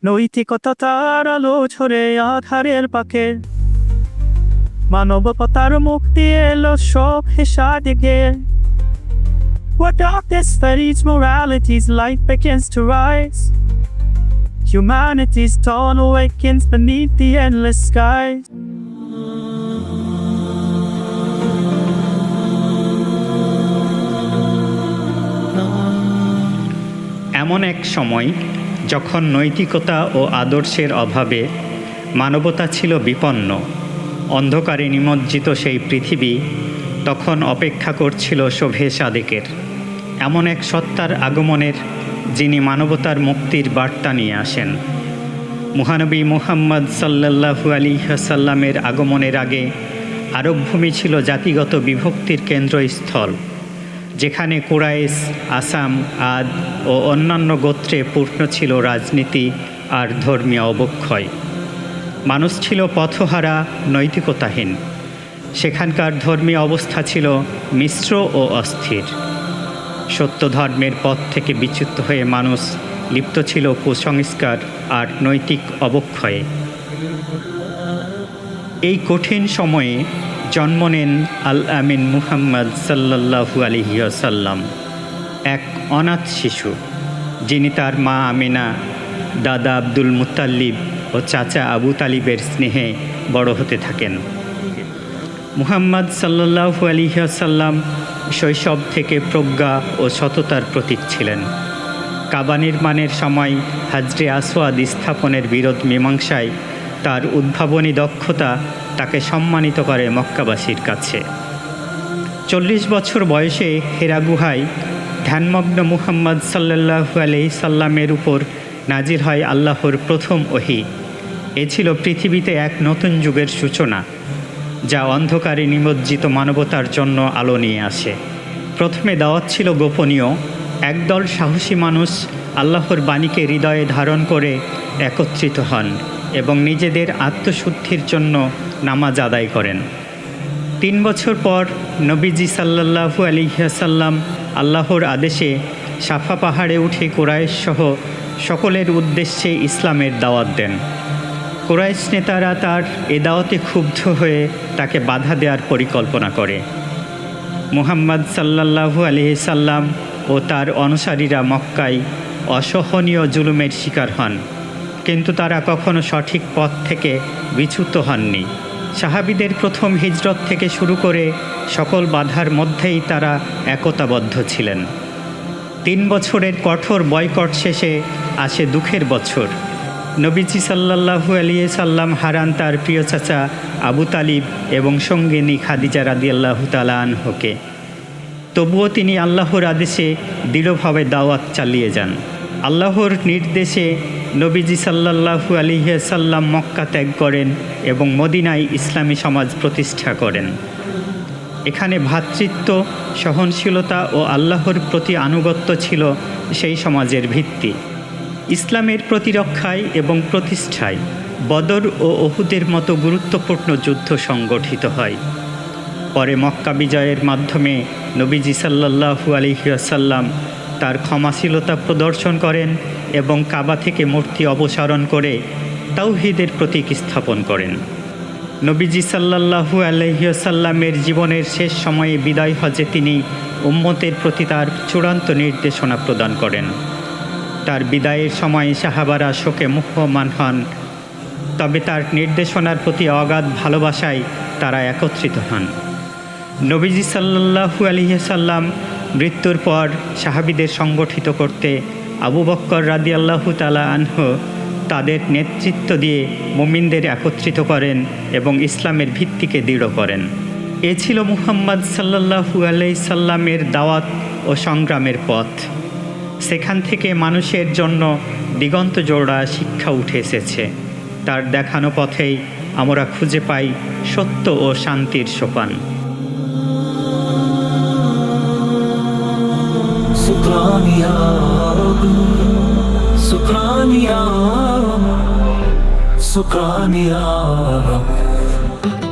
নৈতিকতার আলো ছড়ে আধারের পাকে, মানবতার মুক্তি এলো সব হেসা দিকে। Where darkness fades, morality's light begins to rise. Humanity's dawn awakens beneath the endless skies. এমন এক সময় যখন নৈতিকতা ও আদর্শের অভাবে মানবতা ছিল বিপন্ন, অন্ধকারে নিমজ্জিত সেই পৃথিবী তখন অপেক্ষা করছিল শোভে সাদেকের, এমন এক সত্তার আগমনের, যিনি মানবতার মুক্তির বার্তা নিয়ে আসেন। মহানবী মুহাম্মদ সাল্লাল্লাহু আলাইহি ওয়াসাল্লামের আগমনের আগে আরব ভূমি ছিল জাতিগত বিভক্তির কেন্দ্রস্থল, যেখানে কুরাইশ, আসাম, আদ ও অন্যান্য গোত্রে পূর্ণ ছিল রাজনীতি আর ধর্মীয় অবক্ষয়। মানুষ ছিল পথহারা, নৈতিকতাহীন। সেখানকার ধর্মীয় অবস্থা ছিল মিশ্র ও অস্থির। সত্য ধর্মের পথ থেকে বিচ্যুত হয়ে মানুষ লিপ্ত ছিল কুসংস্কার আর নৈতিক অবক্ষয়ে। এই কঠিন সময়ে জন্ম নেন আল আমিন মুহাম্মদ সাল্লাল্লাহু আলাইহি ওয়াসাল্লাম, এক অনাথ শিশু, যিনি তার মা আমিনা, দাদা আব্দুল মুত্তালিব ও চাচা আবু তালিবের স্নেহে বড় হতে থাকেন। মুহাম্মদ সাল্লাল্লাহু আলাইহি ওয়াসাল্লাম শৈশব থেকে প্রজ্ঞা ও সততার প্রতীক ছিলেন। কাবা নির্মাণের সময় হাজরে আসওয়াদ স্থাপনের বিরোধ মীমাংসায় তার উদ্ভাবনী দক্ষতা তাকে সম্মানিত করে মক্কাবাসীর কাছে। 40 বছর বয়সে হেরা গুহায় ধ্যানমগ্ন মুহাম্মদ সাল্লাল্লাহু আলাইহি সাল্লামের উপর নাজিল হয় আল্লাহর প্রথম ওহী। এ ছিল পৃথিবীতে এক নতুন যুগের সূচনা, যা অন্ধকারে নিমজ্জিত মানবতার জন্য আলো নিয়ে আসে। প্রথমে দাওয়াত ছিল গোপনীয়। একদল সাহসী মানুষ আল্লাহর বাণীকে হৃদয়ে ধারণ করে একত্রিত হন এবং নিজেদের আত্মশুদ্ধির জন্য নামাজ আদায় করেন। 3 বছর পর নবীজি সাল্লাল্লাহু আলাইহি ওয়াসাল্লাম আল্লাহর আদেশে সাফা পাহাড়ে উঠে কুরাইশ সহ সকলের উদ্দেশ্যে ইসলামের দাওয়াত দেন। কুরাইশ নেতারা তার এ দাওয়াতে ক্ষুব্ধ হয়ে তাকে বাধা দেওয়ার পরিকল্পনা করে। মুহাম্মদ সাল্লাল্লাহু আলাইহি সাল্লাম ও তার অনুসারীরা মক্কায় অসহনীয় জুলুমের শিকার হন, কিন্তু তারা কখনো সঠিক পথ থেকে বিচ্যুত হননি। সাহাবীদের প্রথম হিজরত থেকে শুরু করে সকল বাধার মধ্যেই তারা একতাবদ্ধ ছিলেন। 3 বছরের কঠোর বয়কট শেষে আসে দুঃখের বছর। নবীজি সাল্লাল্লাহু আলাইহি সাল্লাম হারান তার প্রিয় চাচা আবু তালিব এবং সঙ্গিনী খাদিজা রাদিয়াল্লাহু তাআলা আনহাকে। তবুও তিনি আল্লাহর আদেশে দৃঢ়ভাবে দাওয়াত চালিয়ে যান। আল্লাহর নির্দেশে নবীজি সাল্লাল্লাহু আলাইহি সাল্লাম মক্কা ত্যাগ করেন এবং মদিনায় ইসলামী সমাজ প্রতিষ্ঠা করেন। এখানে ভ্রাতৃত্ব, সহনশীলতা ও আল্লাহর প্রতি আনুগত্য ছিল সেই সমাজের ভিত্তি। ইসলামের প্রতিরক্ষায় এবং প্রতিষ্ঠায় বদর ও উহুদের মতো গুরুত্বপূর্ণ যুদ্ধ সংগঠিত হয়। পরে মক্কা বিজয়ের মাধ্যমে নবীজি সাল্লাল্লাহু আলাইহি ওয়াসাল্লাম তার ক্ষমাশীলতা প্রদর্শন করেন এবং কাবা থেকে মূর্তি অপসারণ করে তাওহীদের প্রতীক স্থাপন করেন। নবীজি সাল্লাল্লাহু আলাইহি ওয়াসাল্লামের জীবনের শেষ সময়ে বিদায় হজে তিনি উম্মতের প্রতি তার চূড়ান্ত নির্দেশনা প্রদান করেন। তার বিদায়ের সময় সাহাবারা শোকে মুহ্যমান হন, তবে তার নির্দেশনার প্রতি অগাধ ভালোবাসায় তারা একত্রিত হন। নবীজি সাল্লাল্লাহু আলাইহি সাল্লাম মৃত্যুর পর সাহাবীদের সংগঠিত করতে আবু বকর রাদিয়াল্লাহু তাআলা আনহু তাদের নেতৃত্ব দিয়ে মুমিনদের একত্রিত করেন এবং ইসলামের ভিত্তিকে দৃঢ় করেন। এ ছিল মুহাম্মদ সাল্লাল্লাহু আলাইহি সাল্লামের দাওয়াত ও সংগ্রামের পথ। সেখান থেকে মানুষের জন্য দিগন্ত জোড়া শিক্ষা উঠে এসেছে। তার দেখানো পথেই আমরা খুঁজে পাই সত্য ও শান্তির সোপান। شكران يا رب شكران يا رب شكران يا رب